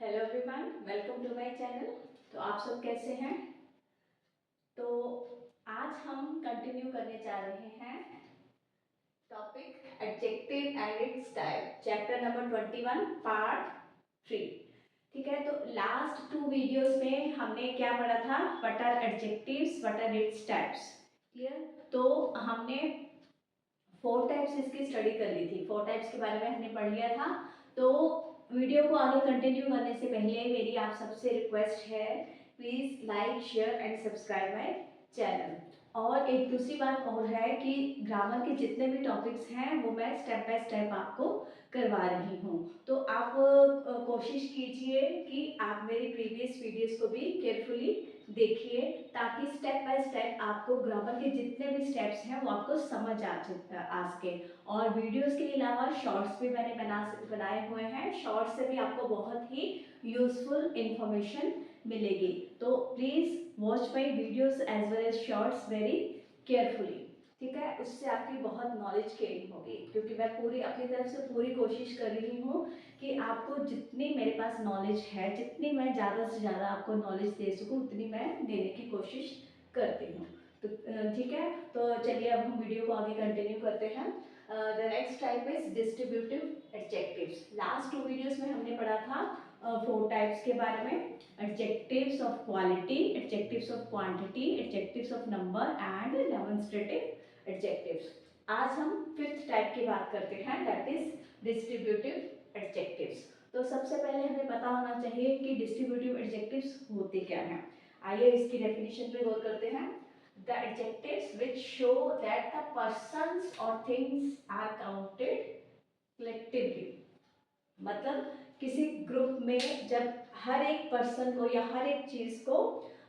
Hello everyone, welcome to my channel. तो आप सब कैसे हैं? तो आज हम कंटिन्यू करने जा रहे हैं topic adjective and it's type, chapter number 21 part 3। ठीक है, तो लास्ट 2 वीडियोस में हमने क्या पढ़ा था? What are adjectives, what are its types. Clear? तो हमने 4 टाइप्स इसकी स्टडी कर ली थी, 4 टाइप्स के बारे में हमने पढ़ लिया था। तो वीडियो को आगे कंटिन्यू करने से पहले मेरी आप सबसे रिक्वेस्ट है, please like share and subscribe my channel. और एक दूसरी बात और है कि ग्रामर के जितने भी टॉपिक्स हैं वो मैं स्टेप बाय स्टेप आपको करवा रही हूँ। तो आप कोशिश कीजिए कि आप मेरी प्रीवियस वीडियोस को भी केयरफुली देखिए, ताकि स्टेप बाय स्टेप आपको ग्रामर के जितने भी स्टेप्स हैं वो आपको समझ आ सके। और वीडियोस के अलावा शॉर्ट्स भी मैंने बनाए हुए हैं, शॉर्ट्स से भी आपको बहुत ही यूजफुल इंफॉर्मेशन मिलेगी। तो please watch my videos as well as shorts very carefully. ठीक है, उससे आपकी बहुत नॉलेज गेन होगी, क्योंकि मैं पूरी अपनी तरफ से पूरी कोशिश कर रही हूँ कि आपको जितनी मेरे पास नॉलेज है, जितनी मैं ज़्यादा से ज़्यादा आपको नॉलेज दे सकूँ उतनी मैं देने की कोशिश करती हूँ। तो ठीक है, तो चलिए अब हम वीडियो को आगे कंटिन्यू करते हैं। The next type is distributive adjectives. Last 2 videos में हमने पढ़ा था 4 टाइप्स के बारे में, adjectives of quality, adjectives of quantity, adjectives of number and demonstrative adjectives. आज हम 5th टाइप की बात करते हैं, दैट इज डिस्ट्रीब्यूटिव एडजेक्टिव्स। तो सबसे पहले हमें पता होना चाहिए कि डिस्ट्रीब्यूटिव एडजेक्टिव्स होते क्या हैं। आइए इसकी डेफिनेशन पे गौर करते हैं। The adjectives which show that the persons or things are counted collectively। मतलब किसी ग्रुप में जब हर एक पर्सन को या हर एक चीज को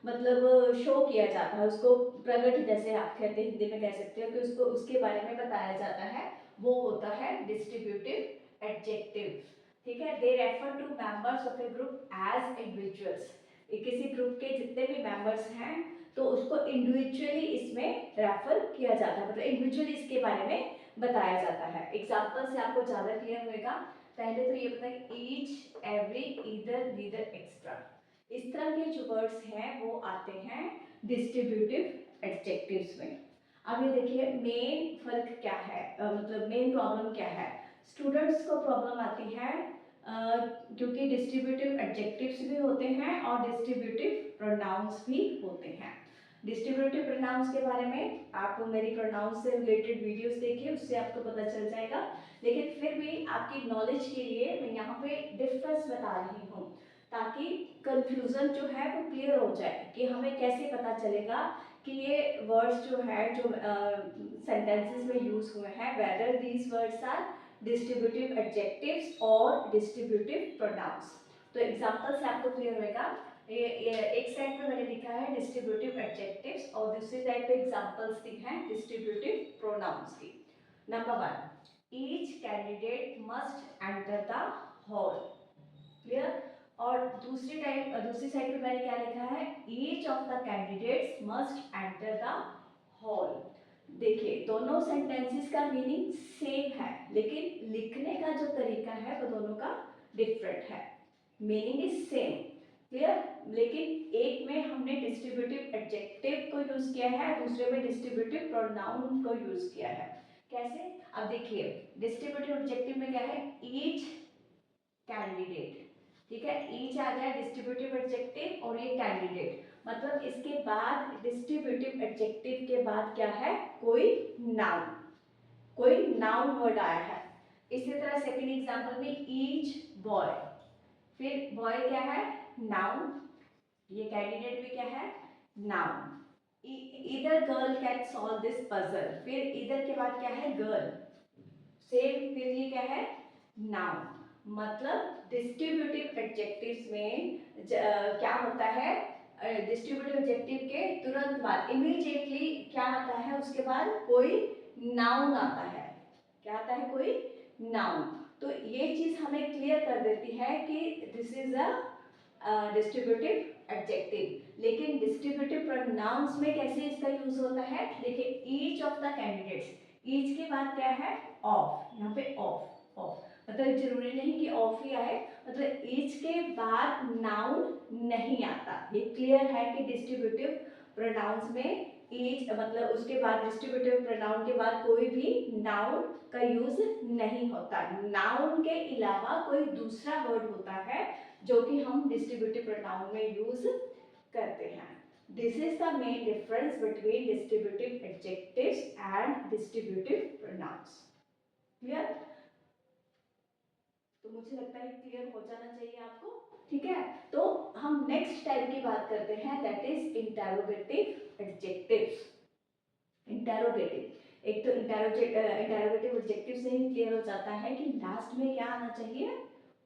मतलब शो किया जाता है, उसको प्रकट, जैसे आप कहते हैं हिंदी में कह सकते हो कि उसको उसके बारे में बताया जाता है, वो होता है डिस्ट्रीब्यूटिव एडजेक्टिव। ठीक है, they refer to members of a group as individuals. किसी ग्रुप के जितने भी मेंबर्स हैं तो उसको इंडिविजुअली इसमें रेफर किया जाता है, मतलब इंडिविजुअली इसके बारे में बताया जाता है। एग्जांपल से आपको ज्यादा क्लियर होएगा। पहले तो ये बताएं, each, every, either, neither, extra. इस तरह के जो वर्ड्स हैं वो आते हैं डिस्ट्रीब्यूटिव एडजेक्टिव्स में। अब ये देखिए मेन फर्क क्या है, मतलब मेन प्रॉब्लम क्या है। स्टूडेंट्स को प्रॉब्लम आती है क्योंकि डिस्ट्रीब्यूटिव एडजेक्टिव्स भी होते हैं और डिस्ट्रीब्यूटिव प्रोनाउंस भी होते हैं। डिस्ट्रीब्यूटिव प्रोनाउंस के बारे में आप मेरी प्रोनाउंस से रिलेटेड वीडियोस देखिए, उससे आपको पता चल जाएगा। लेकिन फिर भी आपकी नॉलेज के लिए मैं यहाँ पे डिफरेंस बता रही हूँ, ताकि कंफ्यूजन जो है वो क्लियर हो जाए कि हमें कैसे पता चलेगा कि ये वर्ड्स जो है जो सेंटेंसेस में यूज हुए हैं, whether these words are distributive adjectives और डिस्ट्रीब्यूटिव प्रोनाउंस। तो एग्जांपल से आपको क्लियर होगा। ये एक साइड पे मैंने लिखा है डिस्ट्रीब्यूटिव एडजेक्टिव्स और दूसरी साइड पे एग्जांपल्स दी हैं डिस्ट्रीब्यूटिव प्रोनाउंस की। Number 1, each candidate must enter the hall. Clear? और दूसरी साइड पे मैंने क्या लिखा है, each of the candidates must enter the hall. देखिए दोनों सेंटेंसेस का मीनिंग सेम है, लेकिन लिखने का जो तरीका है वो दोनों का डिफरेंट है। मीनिंग इज सेम, क्लियर, लेकिन एक में हमने डिस्ट्रीब्यूटिव एडजेक्टिव को यूज किया है, दूसरे में डिस्ट्रीब्यूटिव प्रोनाउन को यूज किया है। कैसे? अब देखिए डिस्ट्रीब्यूटिव एडजेक्टिव में क्या है, ईच कैंडिडेट। ठीक है, ईच आ गया डिस्ट्रीब्यूटिव एडजेक्टिव और ये कैंडिडेट, मतलब इसके बाद डिस्ट्रीब्यूटिव एडजेक्टिव के बाद क्या है, कोई नाउन, कोई नाउन वर्ड आया है। इसी तरह सेकंड एग्जांपल में ईच बॉय, फिर बॉय क्या है, नाउन, ये कैंडिडेट भी क्या है, नाउन। इधर girl can solve this puzzle, फिर इधर के बाद क्या है, गर्ल, सेम, फिर ये क्या है, नाउन। मतलब डिस्ट्रीब्यूटिव एडजेक्टिव्स में क्या होता है, डिस्ट्रीब्यूटिव एडजेक्टिव के तुरंत बाद इमीडिएटली क्या आता है, उसके बाद कोई नाउन आता है। क्या आता है, कोई नाउन। तो ये चीज हमें क्लियर कर देती है कि this is a distributive adjective. लेकिन डिस्ट्रीब्यूटिव प्रोनाउंस में कैसे इसका यूज होता है, देखिए each of the candidates, each के बाद क्या है, ऑफ, यहाँ पे ऑफ, ऑफ मतलब जरूरी नहीं कि ऑफ ही आए, मतलब ईच के बाद नाउन नहीं आता। ये क्लियर है कि डिस्ट्रीब्यूटिव प्रोनाउंस में ईच मतलब उसके बाद डिस्ट्रीब्यूटिव प्रोनाउन के बाद कोई भी नाउन का यूज नहीं होता। नाउन के अलावा कोई दूसरा वर्ड होता है जो कि हम डिस्ट्रीब्यूटिव प्रोनाउन में यूज करते हैं। This is the main difference between distributive adjectives and distributive pronounce. Clear? तो मुझे लगता है क्लियर हो जाना चाहिए आपको। ठीक है, तो हम नेक्स्ट टाइप की बात करते हैं, that is interrogative adjectives. Interrogative, एक तो इंटरोगेटिव एडजेक्टिव से ही क्लियर हो जाता है कि लास्ट में क्या आना चाहिए,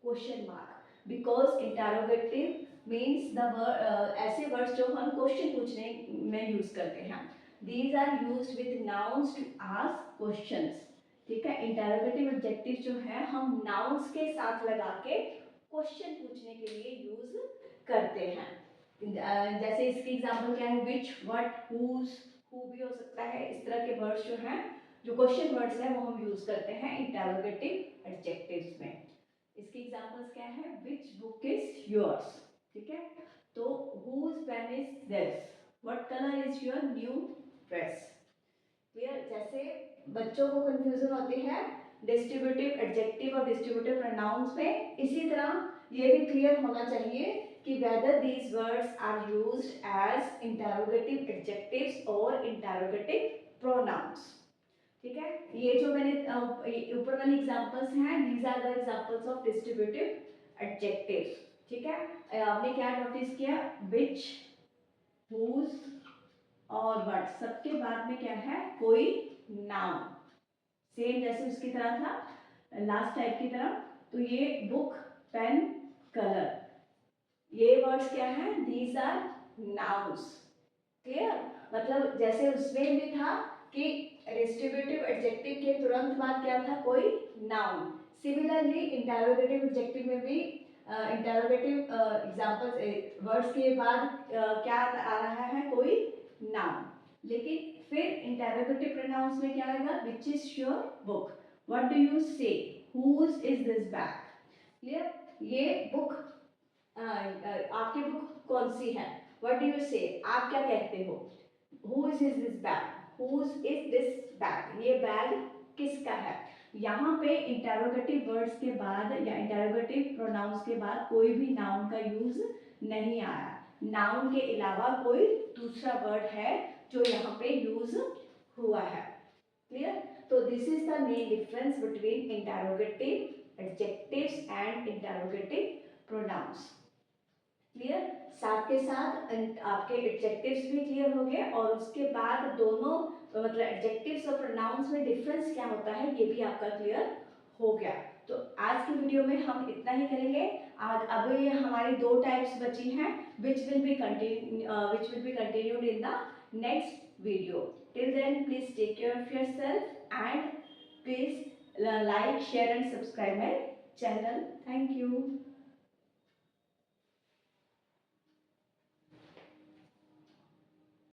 question mark, because interrogative means the ऐसे वर्ड्स जो हम क्वेश्चन पूछने में यूज करते हैं। These are used with nouns to ask questions. ठीक है, इंटरोगेटिव एडजेक्टिव जो है हम नाउन्स के साथ लगा के क्वेश्चन पूछने के लिए यूज करते हैं। जैसे इसकी एग्जांपल क्या है, विच, व्हाट, हुज, हु भी हो सकता है। इस तरह के वर्ड्स जो हैं, जो क्वेश्चन वर्ड्स हैं, वो हम यूज करते हैं इंटरोगेटिव एडजेक्टिव्स में। इसकी एग्जांपल्स क्या है, विच बुक इज योर्स। ठीक है, तो whose pen is this, what colour is your new dress. Clear? जैसे बच्चों को कंफ्यूजन होती है डिस्ट्रीब्यूटिव एडजेक्टिव और डिस्ट्रीब्यूटिव प्रोनाउंस में, इसी तरह ये भी क्लियर होना चाहिए कि whether these words are used as interrogative adjectives or interrogative pronouns। ठीक है, ये जो मैंने ऊपर वाली एग्जांपल्स हैं, these are the examples of distributive adjectives। ठीक है, आपने क्या नोटिस किया, which, whose और what, सबके बाद में क्या है, कोई नाउन, सेम जैसे उसकी तरह था, लास्ट टाइप की तरह। तो ये बुक, पेन, कलर, ये वर्ड्स क्या हैं, दीज आर नाउन्स। क्लियर? मतलब जैसे उसमें भी था कि डिस्ट्रीब्यूटिव एडजेक्टिव के तुरंत बाद क्या था, कोई नाउन। सिमिलरली इंटरोगेटिव एडजेक्टिव में भी इंटरोगेटिव एग्जांपल्स वर्ड्स के बाद क्या आ रहा है, कोई नाउन। लेकिन फिर इंटरोगेटिव प्रोनाउंस में क्या आएगा, which is your book, what do you say, whose is this bag. Clear? ये बुक आपकी बुक कौन सी है, व्हाट डू यू से, आप क्या कहते हो, whose is this bag, whose is this bag, ये बैग किसका है। यहाँ पे इंटरोगेटिव वर्ड्स के बाद या इंटरोगेटिव प्रोनाउंस के बाद कोई भी नाउन का यूज नहीं आया। नाउन के अलावा कोई दूसरा वर्ड है जो यहाँ पे यूज हुआ है। क्लियर? तो this is the main difference between interrogative adjectives and interrogative pronouns. Clear? साथ के साथ आपके एडजेक्टिव्स भी क्लियर हो गए, और उसके बाद दोनों मतलब एडजेक्टिव्स और प्रोनाउंस में डिफरेंस क्या होता है ये भी आपका क्लियर हो गया। तो आज की वीडियो में हम इतना ही करेंगे। आज अब ये हमारी दो टाइप्स बची हैं which will be continued in the next video. Till then, please take care of yourself and please like, share and subscribe my channel. Thank you.